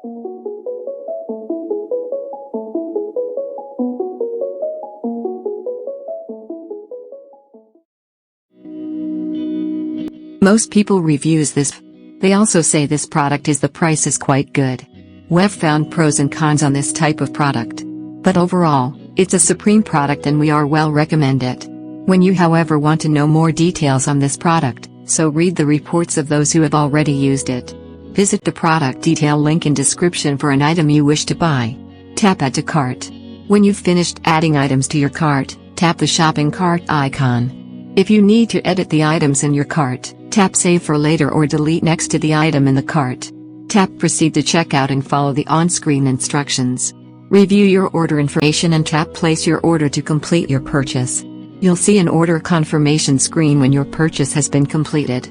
Most people reviews this. They also say this product the price is quite good. We've found pros and cons on this type of product. But overall, it's a supreme product and we are well recommend it. When you however want to know more details on this product, so read the reports of those who have already used it. Visit the product detail link in description for an item you wish to buy. Tap Add to Cart. When you've finished adding items to your cart, tap the shopping cart icon. If you need to edit the items in your cart, tap Save for later or delete next to the item in the cart. Tap Proceed to checkout and follow the on-screen instructions. Review your order information and tap Place your order to complete your purchase. You'll see an order confirmation screen when your purchase has been completed.